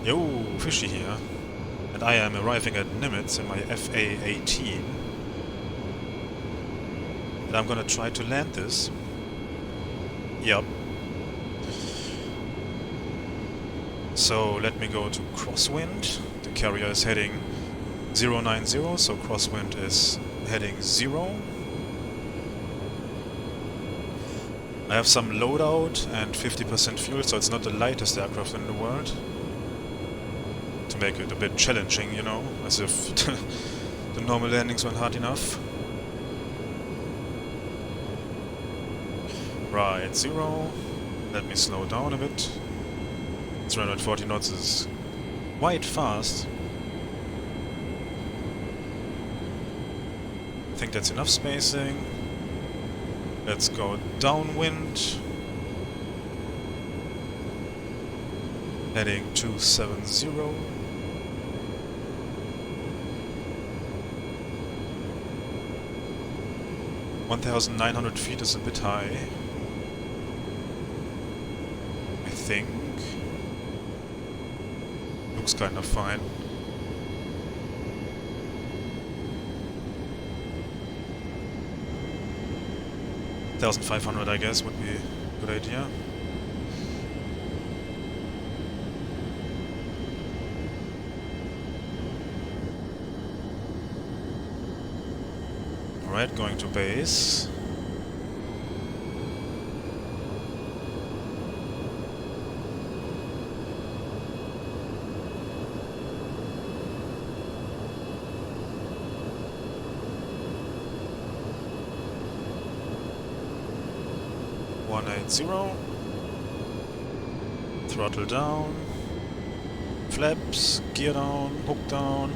Yo, fishy here. And I am arriving at Nimitz in my A-18. And I'm gonna try to land this. Yup. So let me go to crosswind. The carrier is heading 090, so crosswind is heading 0. I have some loadout and 50% fuel, so it's not the lightest aircraft in the world. To make it a bit challenging, you know, as if the normal landings weren't hard enough. Right, 0. Let me slow down a bit. 340 knots is quite fast. I think that's enough spacing. Let's go downwind. Heading 270. (1,900 feet) is a bit high, I think. Looks kind of fine. (1,500) I guess would be a good idea. Alright, going to base. Throttle down, flaps, gear down, hook down.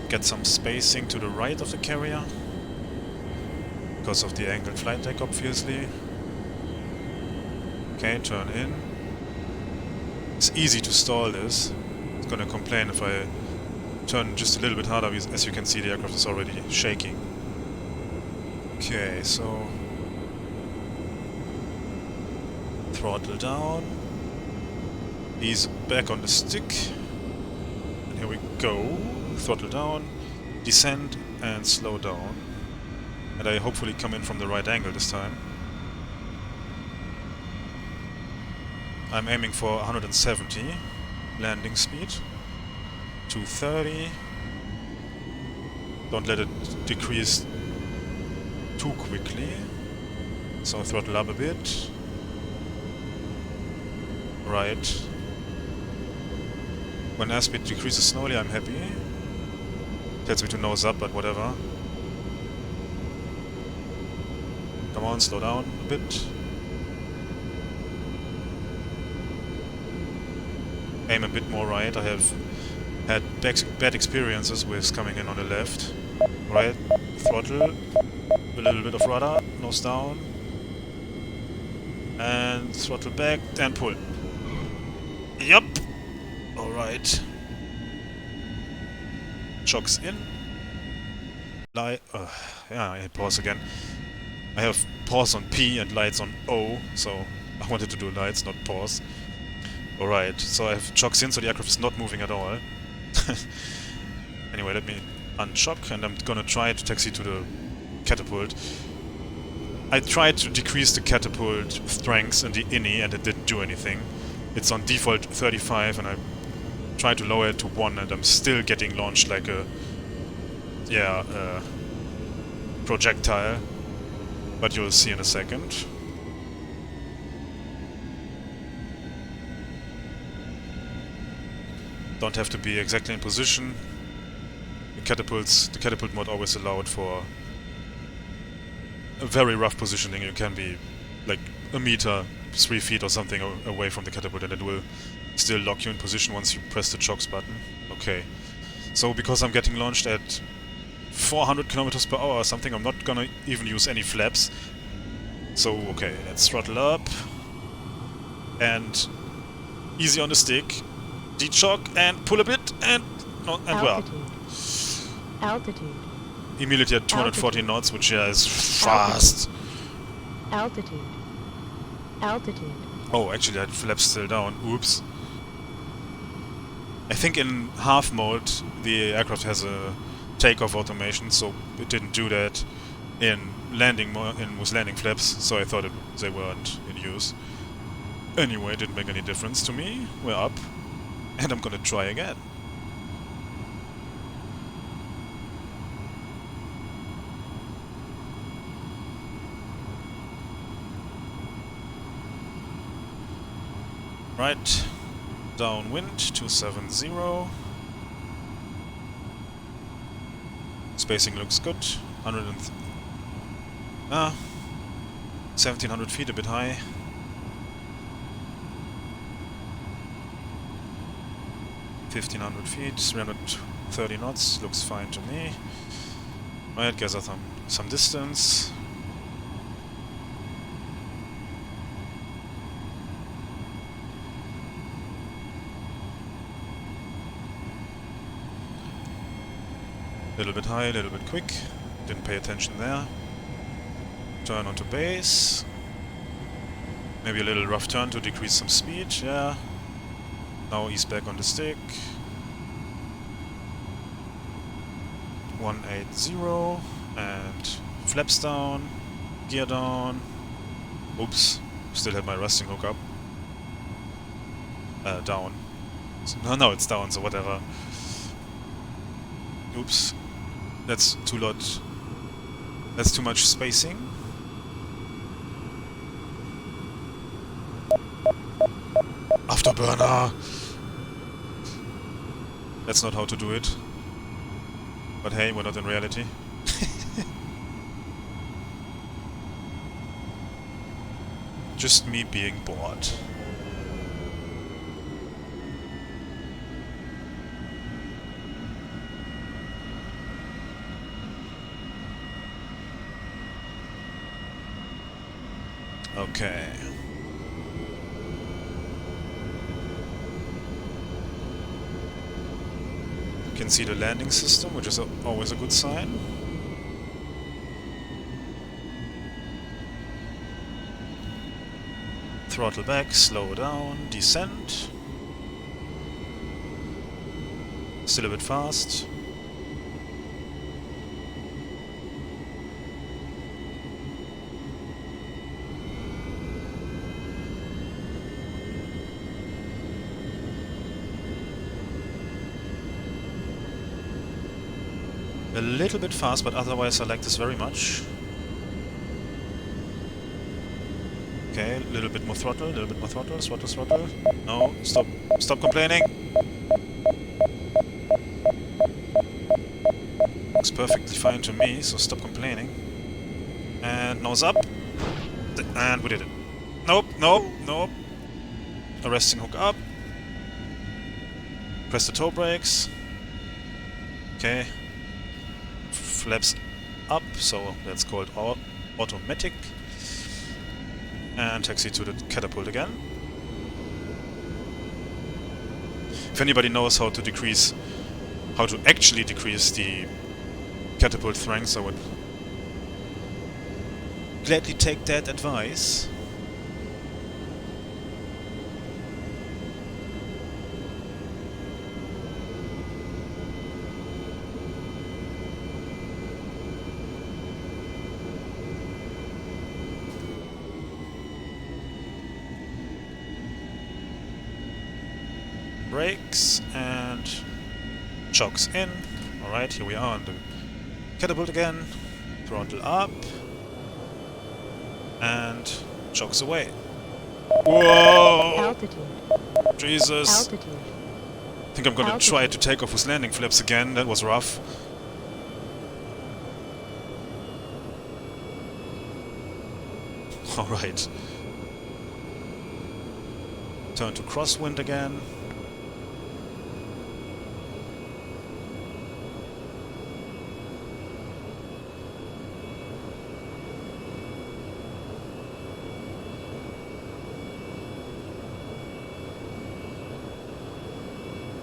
Get some spacing to the right of the carrier, because of the angled flight deck, obviously. Okay, turn in. It's easy to stall this. It's gonna complain if I turn just a little bit harder, as you can see the aircraft is already shaking. Okay, so throttle down, ease back on the stick, and here we go. Throttle down, descend and slow down, and I hopefully come in from the right angle this time. I'm aiming for 170 landing speed, 230. Don't let it decrease too quickly, so throttle up a bit. Right. When airspeed decreases slowly, I'm happy. Tells me to nose up, but whatever. Come on, slow down a bit. Aim a bit more right. I have had bad experiences with coming in on the left. Right, throttle. A little bit of rudder, nose down, and throttle back, and pull. Yup! Alright. Chocks in. Yeah, I pause again. I have pause on P and lights on O, so I wanted to do lights, not pause. Alright, so I have chocks in, so the aircraft is not moving at all. Anyway, let me unchock, and I'm gonna try to taxi to the Catapult. I tried to decrease the Catapult strength in the INI and it didn't do anything. It's on default 35 and I tried to lower it to 1 and I'm still getting launched like a projectile. But you'll see in a second. Don't have to be exactly in position. The catapult mod always allowed for a very rough positioning. You can be like a meter, 3 feet or something away from the catapult and it will still lock you in position once you press the chocks button. Okay. So because I'm getting launched at 400 kilometers per hour or something, I'm not gonna even use any flaps. So, okay, let's throttle up. And easy on the stick. De-chock and pull a bit and well. Altitude. Immediately at 240 knots, which is fast. Altitude. Oh, actually I had flaps still down. Oops. I think in half mode the aircraft has a takeoff automation, so it didn't do that in landing with landing flaps, so I thought they weren't in use. Anyway, it didn't make any difference to me. We're up, and I'm gonna try again. Right, downwind 270. Spacing looks good. 1700 feet, a bit high. $1,500 feet, 330 knots, looks fine to me. Right, gather some distance. Little bit high, a little bit quick. Didn't pay attention there. Turn onto base. Maybe a little rough turn to decrease some speed, yeah. Now ease back on the stick. 180 and flaps down, gear down. Oops, still had my resting hook up. Down. No, it's down, so whatever. Oops, that's that's too much spacing. Afterburner! That's not how to do it. But hey, we're not in reality. Just me being bored. Okay. You can see the landing system, which is always a good sign. Throttle back, slow down, descent. Still a bit fast. A little bit fast, but otherwise I like this very much. Okay, a little bit more throttle, throttle. No, stop complaining. Looks perfectly fine to me, so stop complaining. And nose up. And we did it. Nope. Arresting hook up. Press the toe brakes. Okay. Flaps up, so that's called automatic. And taxi to the catapult again. If anybody knows how to actually decrease the catapult strength, I would gladly take that advice. Brakes and chokes in. Alright, here we are on the catapult again. Throttle up and chokes away. Whoa! Altitude. Jesus! Altitude. I think I'm gonna try to take off with landing flaps again. That was rough. Alright. Turn to crosswind again.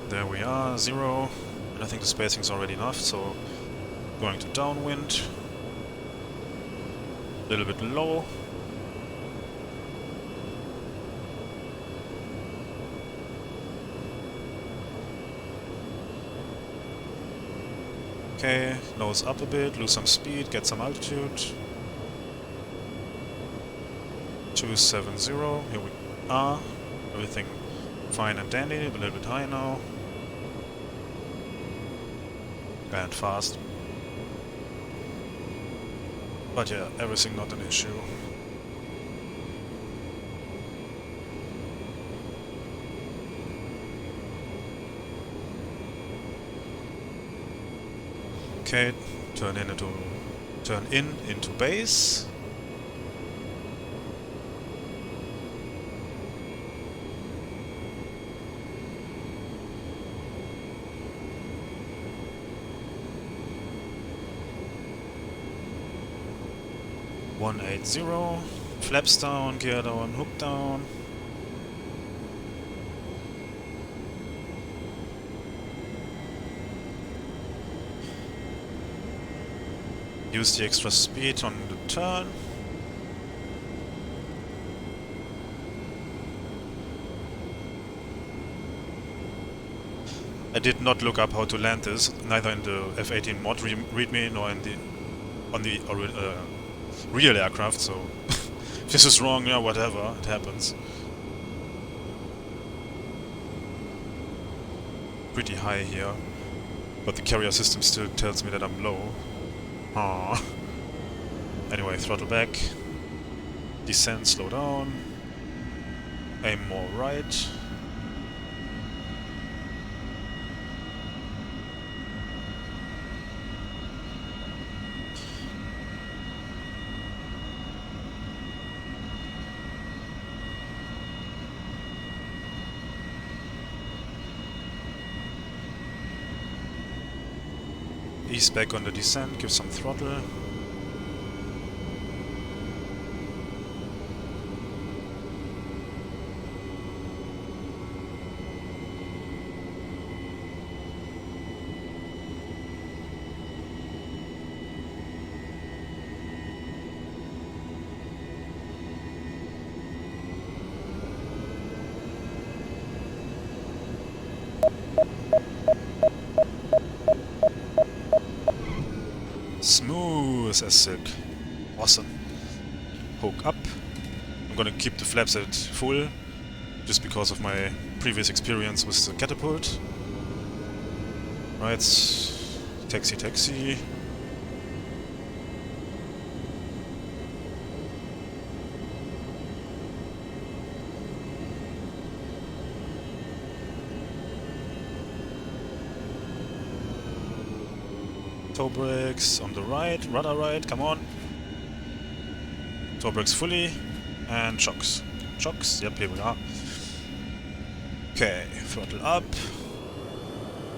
There we are, 0. And I think the spacing's already enough, so going to downwind. A little bit low. Okay, nose up a bit, lose some speed, get some altitude. 270, here we are. Everything fine and dandy, a little bit high now. And fast. But yeah, everything not an issue. Okay, turn in into base. (180), flaps down, gear down, hook down. Use the extra speed on the turn. I did not look up how to land this, neither in the F-18 mod readme nor in the real aircraft, so if this is wrong, yeah, whatever, it happens. Pretty high here, but the carrier system still tells me that I'm low. Aww. Anyway, throttle back, descend, slow down, aim more right. Ease back on the descent, give some throttle. Smooth as silk. Awesome. Hook up. I'm gonna keep the flaps at full, just because of my previous experience with the Catapult. Right, taxi, taxi. Toe brakes on the right, rudder right, come on. Toe brakes fully, and shocks. Shocks, yep, here we are. Okay, throttle up.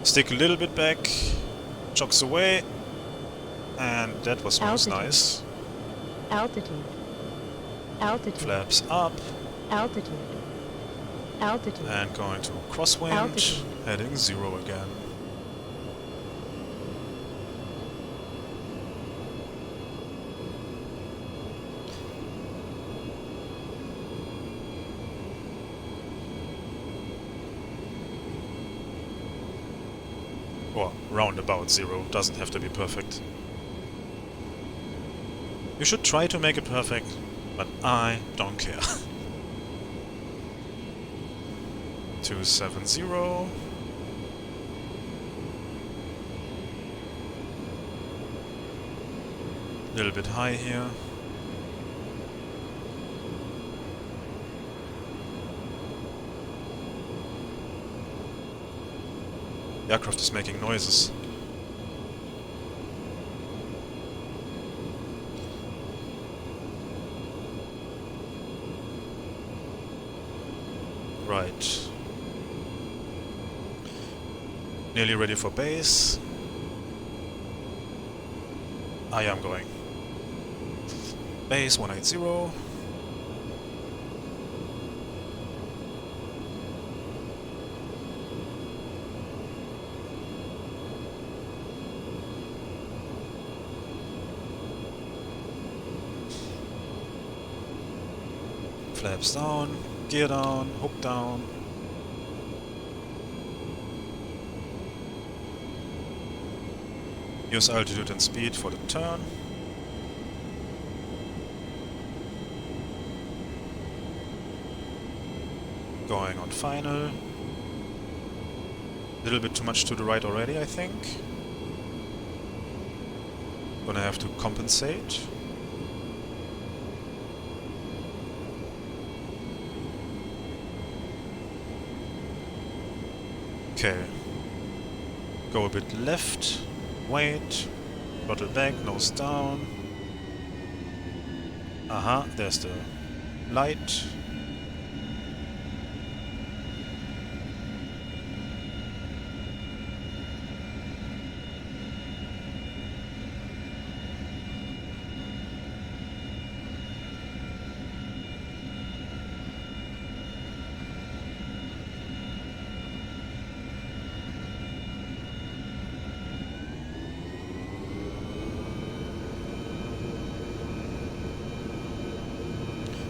Stick a little bit back, shocks away, and that was most nice. Altitude. Altitude. Flaps up. Altitude. Altitude. And going to crosswind, Altitude. heading 0 again. Or roundabout 0, doesn't have to be perfect. You should try to make it perfect, but I don't care. 270. Little bit high here. The aircraft is making noises. Right. Nearly ready for base. I am going. Base 180. Flaps down, gear down, hook down. Use altitude and speed for the turn. Going on final. A little bit too much to the right already, I think. Gonna have to compensate. Okay. Go a bit left. Wait. Throttle back, nose down. Aha, there's the light.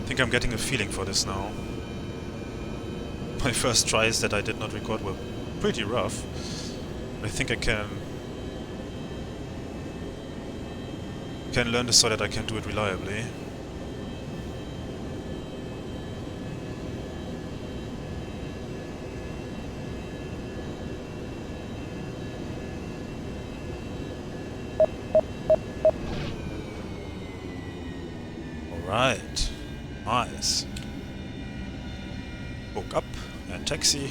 I think I'm getting a feeling for this now. My first tries that I did not record were pretty rough. I think I can learn this so that I can do it reliably. Alright. Nice. Hook up and taxi.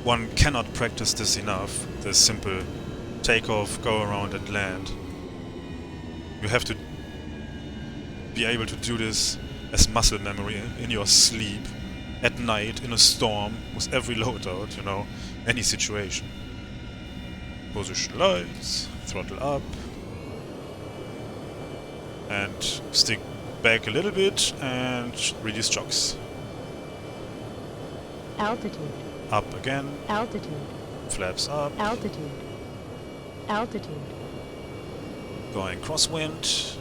One cannot practice this enough, the simple takeoff, go around and land. You have to be able to do this as muscle memory in your sleep, at night, in a storm, with every loadout, you know, any situation. Position lights, throttle up, and stick back a little bit and reduce chocks. Altitude. Up again. Altitude. Flaps up. Altitude. Altitude. Going crosswind.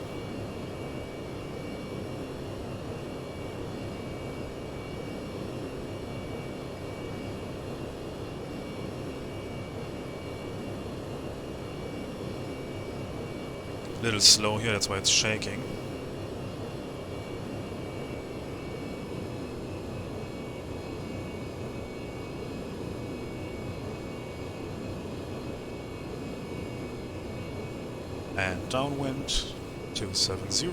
A little slow here, that's why it's shaking. And downwind, 270.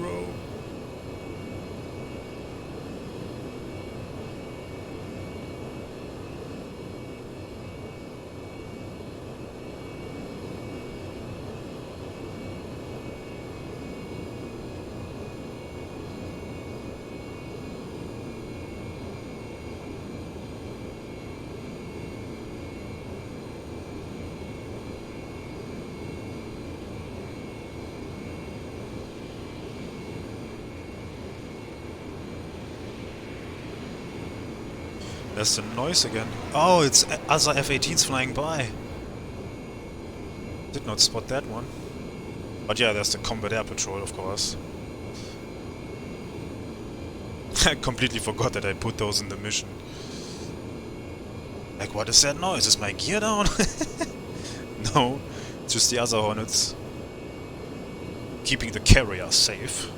There's the noise again. Oh, it's other F-18s flying by. Did not spot that one. But yeah, there's the Combat Air Patrol, of course. I completely forgot that I put those in the mission. Like, what is that noise? Is my gear down? No, it's just the other Hornets keeping the carrier safe.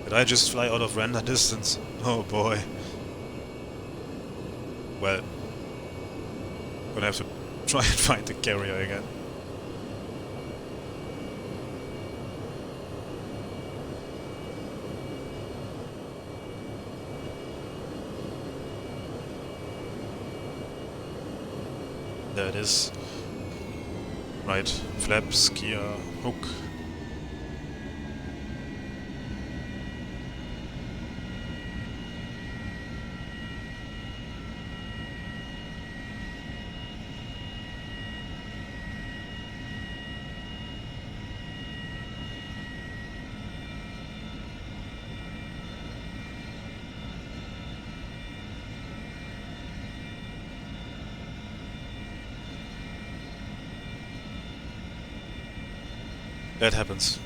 Did I just fly out of render distance? Oh boy. Well, gonna have to try and find the carrier again. There it is. Right, flaps, gear, hook. That happens.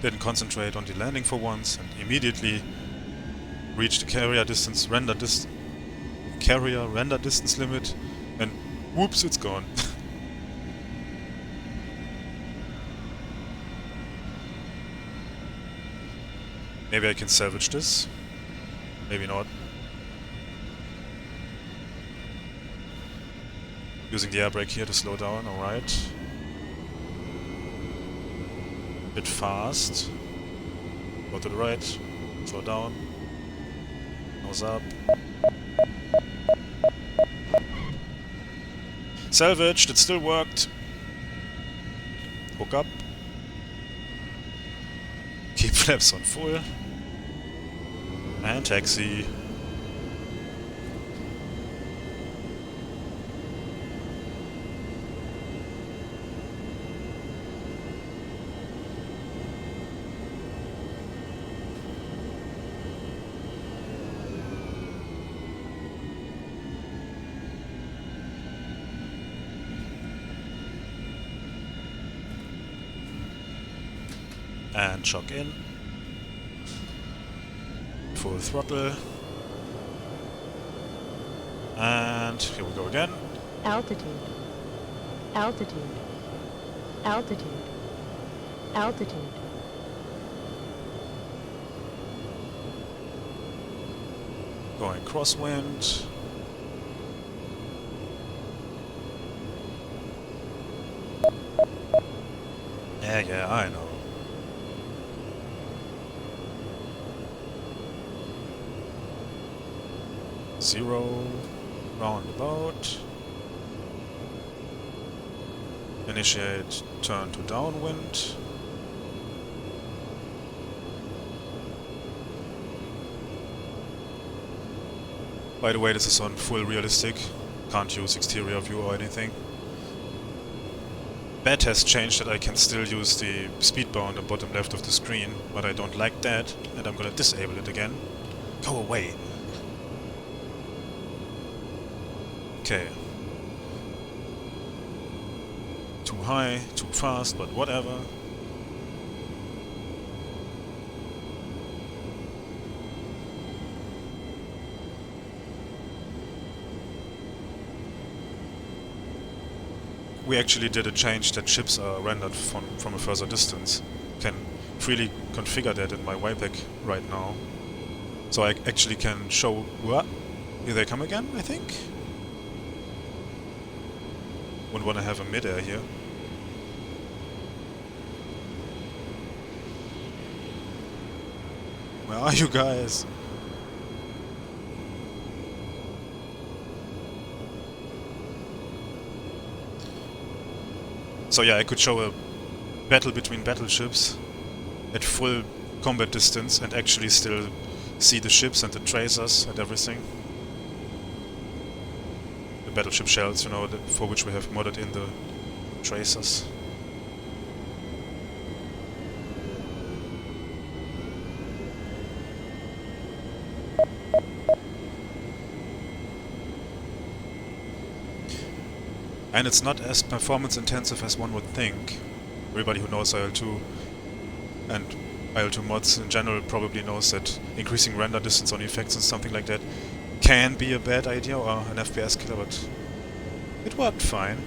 Didn't concentrate on the landing for once and immediately reached the carrier render distance limit, and whoops, it's gone. Maybe I can salvage this. Maybe not. Using the air brake here to slow down, alright. Bit fast. Go to the right. Slow down. Nose up. Salvaged, it still worked. Hook up. Keep flaps on full. And taxi. And shock in. Full throttle. And here we go again. Altitude. Altitude. Altitude. Altitude. Going crosswind. Yeah, I know. Zero, roundabout. Initiate turn to downwind. By the way, this is on full realistic. Can't use exterior view or anything. Bad has changed that I can still use the speed bar on the bottom left of the screen, but I don't like that, and I'm gonna disable it again. Go away! Okay. Too high, too fast, but whatever. We actually did a change that ships are rendered from a further distance. Can freely configure that in my wayback right now. So I actually can show... What? Here they come again, I think? Wouldn't want to have a mid-air here. Where are you guys? So yeah, I could show a battle between battleships at full combat distance and actually still see the ships and the tracers and everything. The battleship shells, you know, for which we have modded in the tracers. And it's not as performance intensive as one would think. Everybody who knows IL-2 and IL-2 mods in general probably knows that increasing render distance on effects and something like that can be a bad idea or an FPS killer, but it worked fine.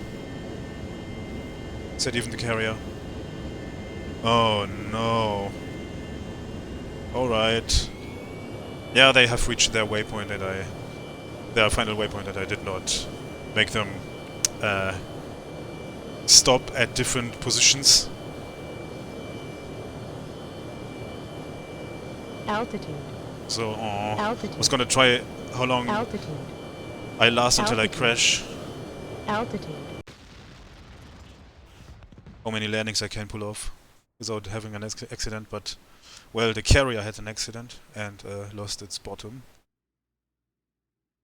Said even the carrier. Oh no. Alright. Yeah, they have reached their waypoint that their final waypoint that I did not make them stop at different positions. Altitude. So, Altitude. I was gonna try how long Altitude. I last until I Altitude. crash. Altitude. How many landings I can pull off without having an accident, but well, the carrier had an accident and lost its bottom.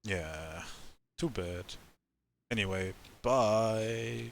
Yeah, too bad. Anyway, bye.